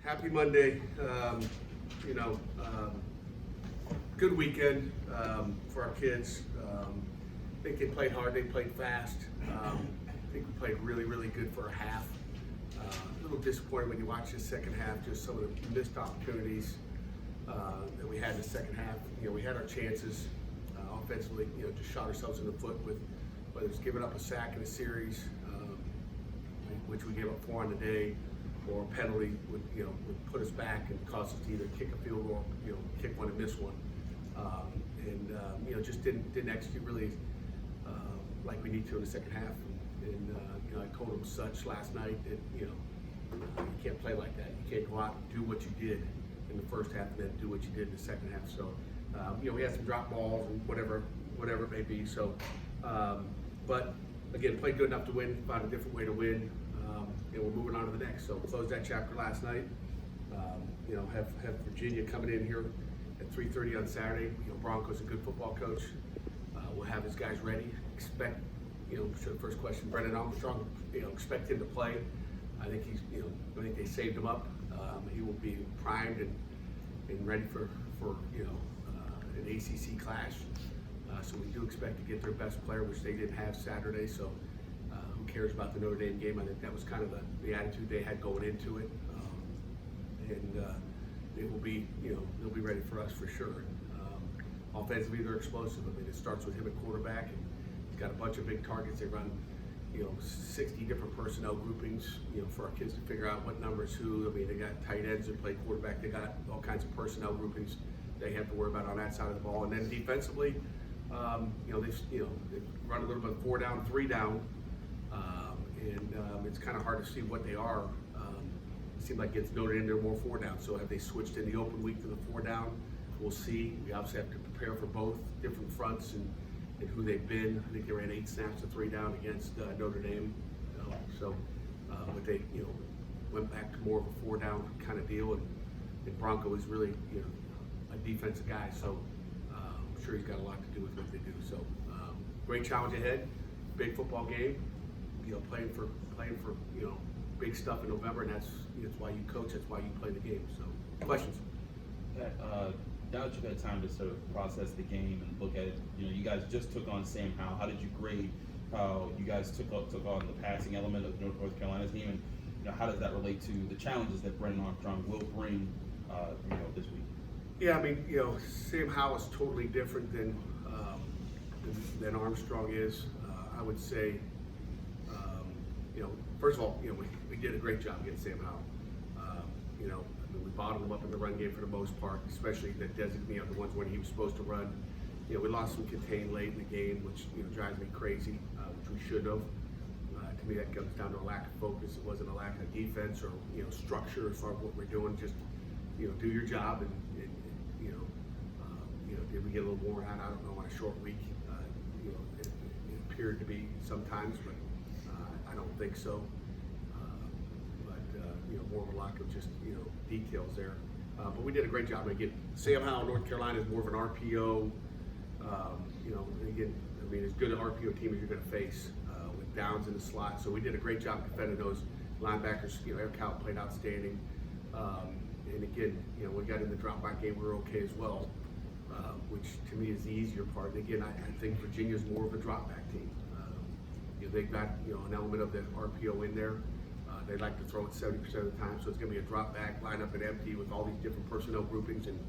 Happy Monday. Good weekend for our kids. I think they played hard. They played fast. I think we played really, really good for a half. A little disappointed when you watch the second half, just some of the missed opportunities that we had in the second half. We had our chances offensively. Just shot ourselves in the foot with whether it's giving up a sack in a series, which we gave up 4 on the day, or a penalty would put us back and cause us to either kick a field goal, kick one and miss one, just didn't execute really like we need to in the second half. And I told them such last night that you can't play like that. You can't go out and do what you did in the first half and then do what you did in the second half. So we had some drop balls and whatever it may be. So, but again, played good enough to win. Found a different way to win. We're moving on to the next. So closed that chapter last night. Have Virginia coming in here at 3:30 on Saturday. Bronco's a good football coach. We'll have his guys ready. Expect, the first question, Brennan Armstrong, expect him to play. I think I think they saved him up. He will be primed and ready for an ACC clash. So we do expect to get their best player, which they didn't have Saturday. So who cares about the Notre Dame game? I think that was kind of the attitude they had going into it. It will be, they'll be ready for us for sure. Offensively, they're explosive. I mean, it starts with him at quarterback, and he's got a bunch of big targets. They run, 60 different personnel groupings, for our kids to figure out what numbers who. I mean, they got tight ends that play quarterback. They got all kinds of personnel groupings they have to worry about on that side of the ball. And then defensively, they run a little bit 4 down, 3 down, it's kind of hard to see what they are. It seems like it's noted in there more 4 down. So have they switched in the open week to the 4 down? We'll see. We obviously have to prepare for both different fronts and who they've been. I think they ran 8 snaps to 3 down against Notre Dame. But they went back to more of a 4 down kind of deal. And Bronco is really a defensive guy. So I'm sure he's got a lot to do with what they do. So great challenge ahead. Big football game. Playing for big stuff in November, and that's why you coach. That's why you play the game. So questions. Now that you've had time to sort of process the game and look at it, you guys just took on Sam Howell. How did you grade how you guys took on the passing element of North Carolina's team, and how does that relate to the challenges that Brennan Armstrong will bring, this week? Yeah, I mean, Sam Howell is totally different than Armstrong is. I would say, first of all, we did a great job against Sam Howell. We bottled him up in the run game for the most part, especially the designee, the ones when he was supposed to run. We lost some contained late in the game, which drives me crazy, which we should have. To me, that comes down to a lack of focus. It wasn't a lack of defense or structure as far as what we're doing. Just do your job, and did we get a little worn out? I don't know. On a short week, it appeared to be sometimes, but I don't think so. More of a lack of just details there. But we did a great job. Again, Sam Howell, North Carolina is more of an RPO. Again, I mean, as good an RPO team as you're going to face with downs in the slot. So we did a great job defending those linebackers. Eric Howell played outstanding. And again, we got in the drop back game. We were okay as well, which to me is the easier part. And again, I think Virginia's more of a drop back team. They've got an element of the RPO in there. They like to throw it 70% of the time, so it's going to be a drop back, line up and empty with all these different personnel groupings and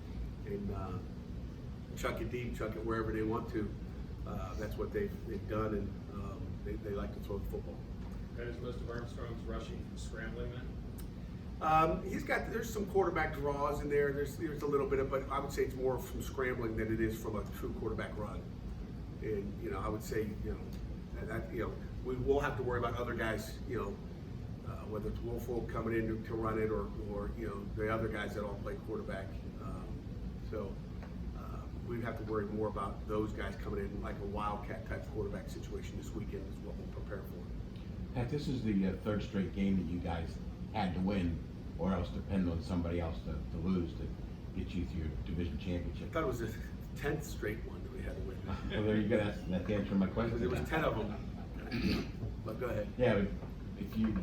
chuck it deep, chuck it wherever they want to. That's what they've done, and they like to throw the football. That is most of Armstrong's rushing from scrambling then? There's some quarterback draws in there. There's a little bit of, but I would say it's more from scrambling than it is from a true quarterback run. And I would say we will have to worry about other guys. Whether it's Wolfold coming in to run it or the other guys that all play quarterback. We'd have to worry more about those guys coming in like a wildcat type quarterback situation this weekend is what we'll prepare for. Pat, this is the third straight game that you guys had to win or else depend on somebody else to lose to get you to your division championship. I thought it was the 10th straight one that we had to win. Well, there you go. That's the answer to my question. There was 10 of them. But go ahead. Yeah, but if you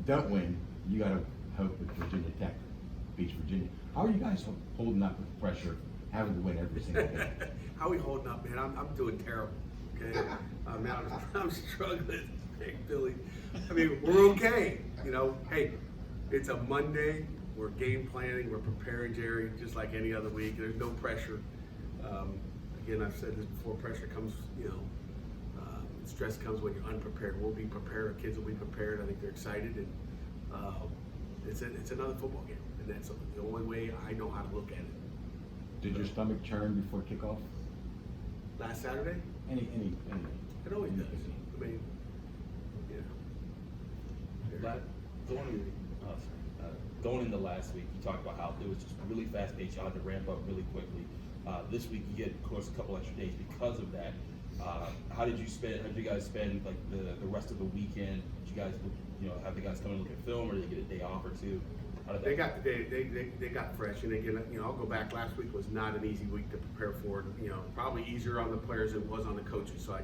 don't win, you got to hope with Virginia Tech. beats Virginia. How are you guys holding up with pressure, having to win every single game? How are we holding up, man? I'm doing terrible. Okay, man, I'm struggling, big Billy. I mean, we're okay. You know, hey, it's a Monday. We're game planning. We're preparing, Jerry, just like any other week. There's no pressure. Again, I've said this before. Pressure comes, stress comes when you're unprepared. We'll be prepared. Our kids will be prepared. I think they're excited, and it's another football game, and that's the only way I know how to look at it. Did your stomach churn before kickoff? Last Saturday? Any. It always does. I mean, yeah. Going into last week, you talked about how it was just really fast paced. You had to ramp up really quickly. This week, you get, of course, a couple extra days because of that. How did you guys spend like the rest of the weekend? Did you guys, have the guys come and look at film, or did they get a day off or two? They got fresh, and again, I'll go back. Last week was not an easy week to prepare for. Probably easier on the players than it was on the coaches. So I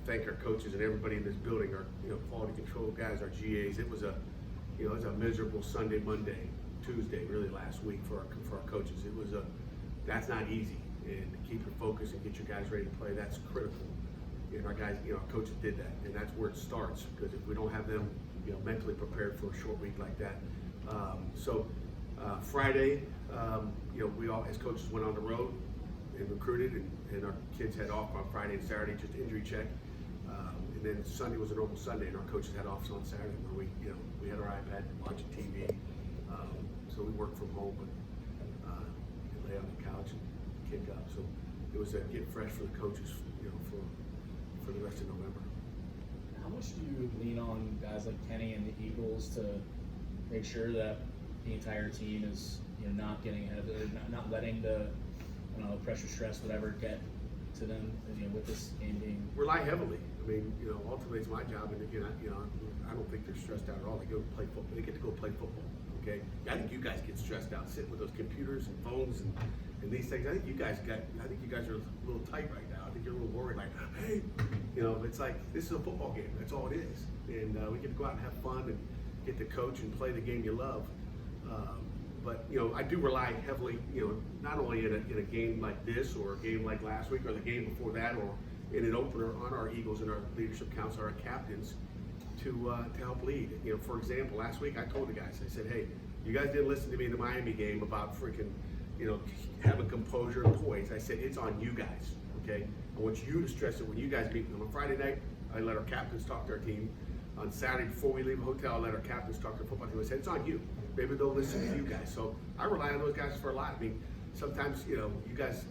thank our coaches and everybody in this building, our quality control guys, our GAs. It was a miserable Sunday, Monday, Tuesday, really last week for our coaches. That's not easy, and to keep your focus and get your guys ready to play, that's critical. And our guys, our coaches did that, and that's where it starts. Because if we don't have them, mentally prepared for a short week like that. Friday, we all as coaches went on the road and recruited, and our kids had off on Friday and Saturday, just injury check. And then Sunday was a normal Sunday, and our coaches had off on Saturday where we had our iPad watching TV. So we worked from home, but lay on the couch and kick up. So it was a get fresh for the coaches, for the rest of November. How much do you lean on guys like Kenny and the Eagles to make sure that the entire team is not getting ahead of it, not letting the pressure, stress, whatever get to them? With this game being Rely heavily. I mean, ultimately it's my job, and again, I don't think they're stressed out at all. They go play football. They get to go play football. Okay, I think you guys get stressed out sitting with those computers and phones and these things. I think you guys are a little tight right now. I think you're a little worried, like, hey, it's like this is a football game. That's all it is, and we get to go out and have fun and get to coach and play the game you love. But I do rely heavily, not only in a game like this or a game like last week or the game before that or in an opener on our Eagles and our leadership council, our captains, to help lead. For example, last week I told the guys, I said, hey, you guys didn't listen to me in the Miami game about freaking, having composure and poise. I said, it's on you guys, okay? I want you to stress it when you guys meet them. On Friday night, I let our captains talk to our team. On Saturday, before we leave the hotel, I let our captains talk to the football team. I said, it's on you. Maybe they'll listen to you guys. So I rely on those guys for a lot. I mean, sometimes, you guys,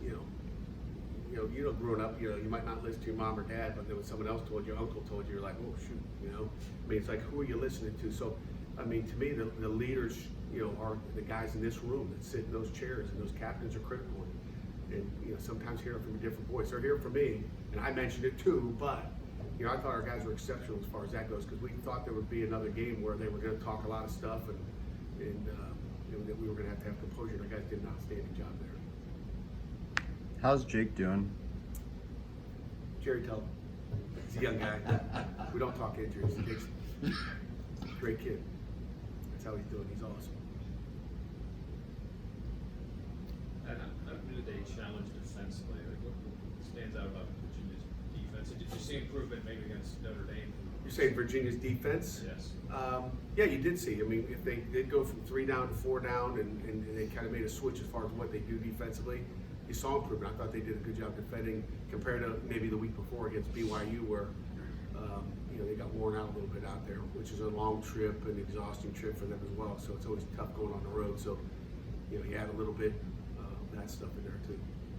growing up, you might not listen to your mom or dad, but then when someone else told you, uncle told you, you're like, oh shoot, I mean, it's like, who are you listening to? So, I mean, to me, the leaders, are the guys in this room that sit in those chairs, and those captains are critical. And sometimes hearing from a different voice. They're hearing from me, and I mentioned it too, but I thought our guys were exceptional as far as that goes, because we thought there would be another game where they were going to talk a lot of stuff, and that we were going to have composure. And our guys did an outstanding job there. How's Jake doing? Jerry, tell him. He's a young guy. We don't talk injuries. Jake's a great kid. That's how he's doing. He's awesome. Did they challenge defensively? What stands out about Virginia's defense? Did you see improvement maybe against Notre Dame? You're saying Virginia's defense? Yes. Yeah, you did see. I mean, if they did go from 3 down to 4 down, and they kind of made a switch as far as what they do defensively, you saw improvement. I thought they did a good job defending compared to maybe the week before against BYU, where they got worn out a little bit out there, which is a long trip and exhausting trip for them as well. So it's always tough going on the road. So you add a little bit of that stuff in there too.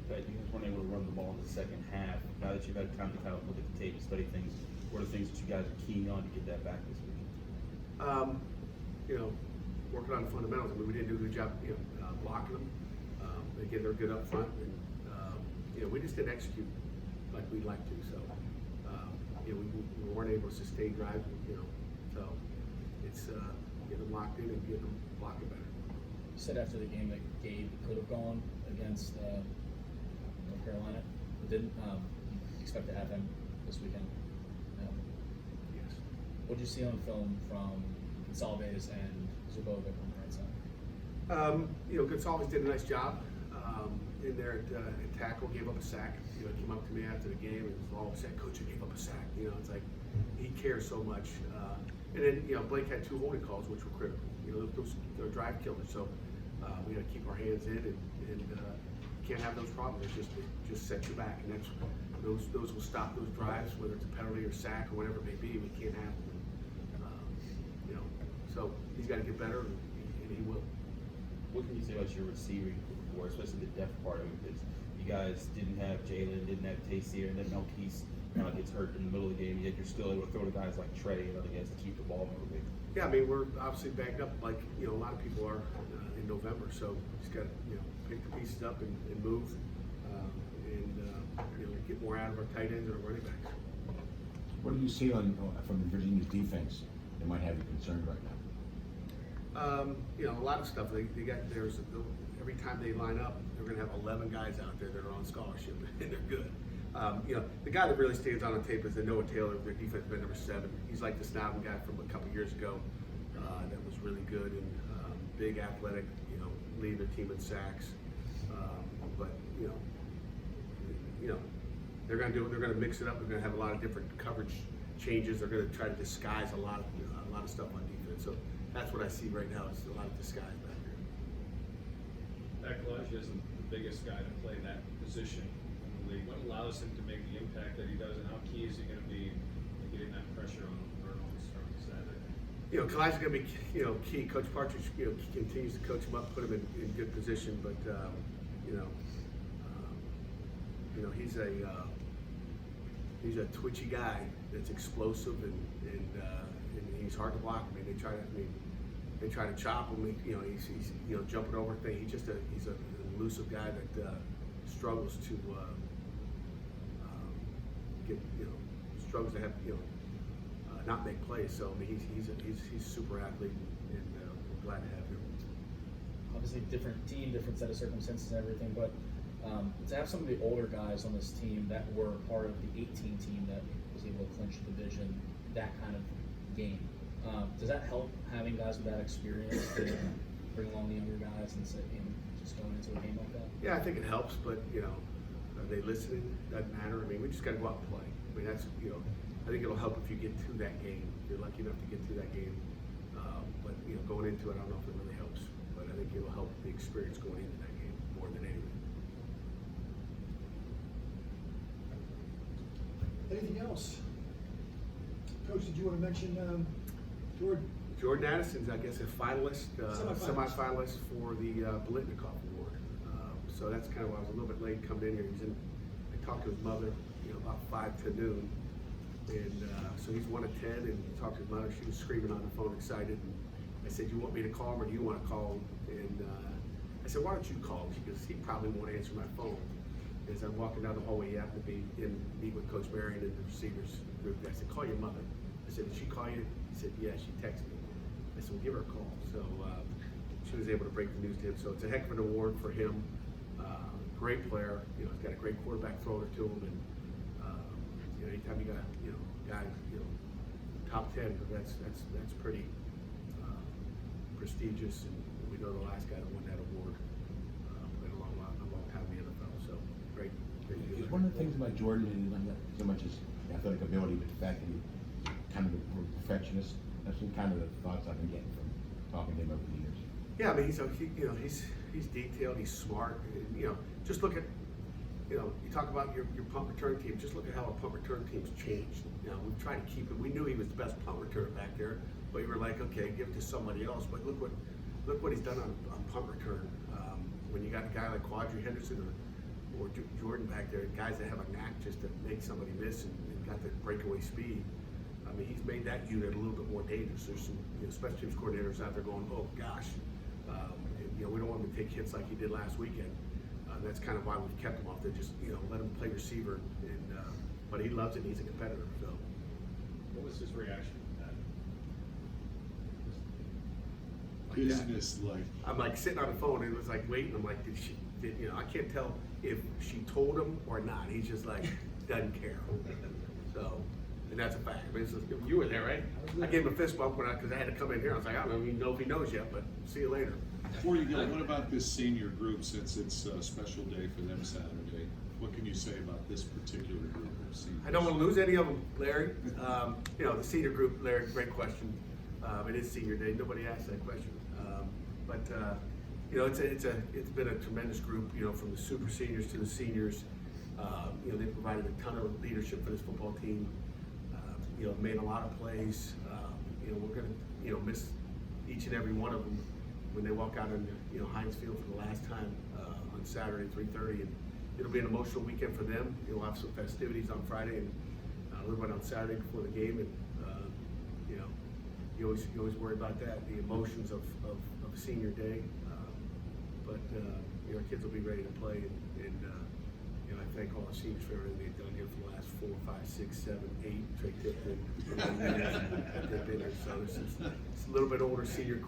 Pat, you guys weren't able to run the ball in the second half. Now that you've had time to kind of look at the tape and study things, what are the things that you guys are keen on to get that back this week? Working on the fundamentals. I mean, we didn't do a good job, blocking them. Again, they're good up front, and we just didn't execute like we'd like to. So, we weren't able to sustain drives. So it's getting them locked in and getting them blocking better. You said after the game that Gabe could have gone against North Carolina, but didn't. You expect to have him this weekend? No. Yes. What did you see on film from Gonsalves and Zubovic on the right side? Gonzalez did a nice job in there at tackle, gave up a sack. He came up to me after the game and was all upset. Coach, you gave up a sack. It's like he cares so much. And then, Blake had 2 holding calls, which were critical. Those they're drive killers. So we got to keep our hands in and can't have those problems. It just sets you back, and those will stop those drives, whether it's a penalty or sack or whatever it may be. We can't have them. So he's got to get better, and he will. What can you say about your receiving core, especially the depth part of it? Because you guys didn't have Jalen, didn't have Tayseer, and then Melquise gets hurt in the middle of the game, yet you're still able to throw to guys like Trey and other guys to keep the ball moving. Yeah, we're obviously backed up like a lot of people are in November. So just got to pick the pieces up and move, and get more out of our tight ends and our running backs. What do you see from Virginia's defense that might have you concerned right now? A lot of stuff. They got every time they line up, they're going to have 11 guys out there that are on scholarship, and they're good. The guy that really stands out on tape is Noah Taylor, their defense man number 7. He's like the Snowden guy from a couple years ago that was really good and big, athletic. Leading their team in sacks. But they're going to mix it up. They're going to have a lot of different coverage changes. They're going to try to disguise a lot of stuff on defense. So that's what I see right now is a lot of disguise back there. Pat Narduzzi isn't the biggest guy to play that position in the league. What allows him to make the impact that he does, and how key is he going to be in getting that pressure on from Saturday? Kalai's going to be, key. Coach Partridge, continues to coach him up, put him in good position. But, he's a twitchy guy that's explosive and he's hard to block. They try to chop him. He's jumping over things. He's an elusive guy that struggles to have not make plays. So he's a super athlete, and we're glad to have him. Obviously, different team, different set of circumstances and everything, but to have some of the older guys on this team that were part of the 18 team that was able to clinch the division, that kind of game, does that help having guys with that experience to bring along the younger guys and just going into a game like that? Yeah, I think it helps, but are they listening? Doesn't matter. We just got to go out and play. That's I think it'll help if you get to that game. If you're lucky enough to get to that game. But going into it, I don't know if it really helps. But I think it'll help the experience going into that game more than anything. Anything else? Coach, did you want to mention Jordan Addison's, I guess, a finalist, Semi-finalist. semi-finalist for the Bolitnikoff Award. So that's kind of why I was a little bit late coming in here. I talked to his mother, about 5 to noon. And so he's 1 of 10, and he talked to his mother. She was screaming on the phone, excited. And I said, "You want me to call him, or do you want to call him?" And I said, "Why don't you call him?" Because he probably won't answer my phone. As I'm walking down the hallway, he happened to be meet with Coach Marion and the receivers group. I said, "Call your mother." I said, "Did she call you?" He said, "Yeah, she texted me." I said, "Well, give her a call." So she was able to break the news to him. So it's a heck of an award for him. Great player. He's got a great quarterback thrower to him, and anytime you got guy top 10, that's pretty prestigious. And we know the last guy that won that award played a long time in the NFL. So great. Is one of the things about Jordan is not so much his athletic ability, but the fact that he's kind of a perfectionist. That's kind of the thoughts I've been getting from talking to him over the years. Yeah, he's detailed. He's smart. And, just look at. You talk about your punt return team. Just look at how our punt return team's changed. We've tried to keep it. We knew he was the best punt returner back there, but we were like, okay, give it to somebody else. But look what he's done on punt return. When you got a guy like Quadri Henderson or Jordan back there, guys that have a knack just to make somebody miss and got the breakaway speed. He's made that unit a little bit more dangerous. There's some special teams coordinators out there going, oh gosh, we don't want him to take hits like he did last weekend. That's kind of why we've kept him off there. Just let him play receiver, and but he loves it. And he's a competitor. So, What was his reaction to that? business like? I'm like sitting on the phone, and it was like waiting. I'm like, I can't tell if she told him or not. He's just like doesn't care. So and that's a fact. I mean, you were there, right? I gave him a fist bump because I had to come in here. I was like, I don't even know if he knows yet, but see you later. Before you go, what about this senior group, since it's a special day for them Saturday? What can you say about this particular group of seniors? I don't want to lose any of them, Larry. You know, the senior group, Larry, great question. It is senior day. Nobody asked that question. You know, it's been a tremendous group, you know, from the super seniors to the seniors. You know, they provided a ton of leadership for this football team. You know, made a lot of plays. You know, we're gonna, you know, miss each and every one of them when they walk out on, you know, Heinz Field for the last time on Saturday, 3:30, and it'll be an emotional weekend for them. You'll have some festivities on Friday and a little bit on Saturday before the game, and you know, you always worry about that, the emotions of senior day. But you know, our kids will be ready to play, and you know, I thank all the seniors for everything they've done here for the last 4, 5, 6, 7, 8. Trey Tipton, they've been here. So it's a little bit older senior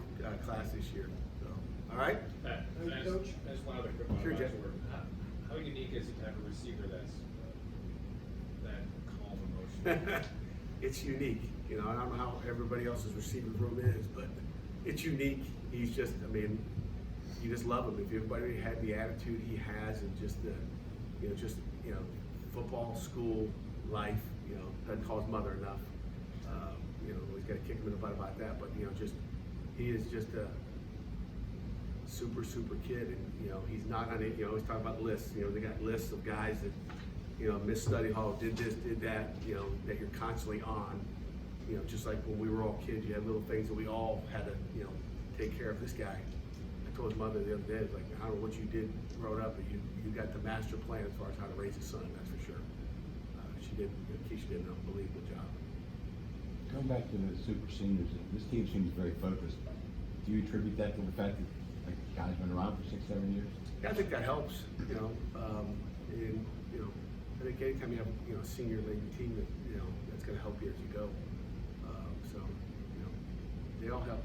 class this year. So, all right. Pat, Thank you, Coach. as one other quick one. Sure, Jeff. How unique is it to have a receiver that's that calm emotion? It's unique. You know, I don't know how everybody else's receiver room is, but it's unique. He's just, I mean, you just love him. If everybody had the attitude he has, and just the, you know, football, school, life, you know, doesn't call his mother enough. You know, always got to kick him in the butt about that. But, you know, he is just a super kid, and, you know, he's not on it. You know, always talk about lists. You know, they got lists of guys that, you know, missed study hall, did this, did that, you know, that you're constantly on. You know, just like when we were all kids, you had little things that we all had to, you know, take care of this guy. I told his mother the other day, like, I don't know what you did growing up, but you got the master plan as far as how to raise a son, that's for sure. Keisha did an unbelievable job. Going back to the super seniors, this team seems very focused. Do you attribute that to the fact that, like, guys been around for 6, 7 years? Yeah, I think that helps, you know, and, you know, I think anytime you have, you know, a senior leading team that, you know, that's gonna help you as you go. So, you know, they all help.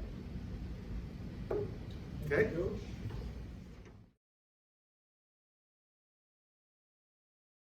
Okay? Coach.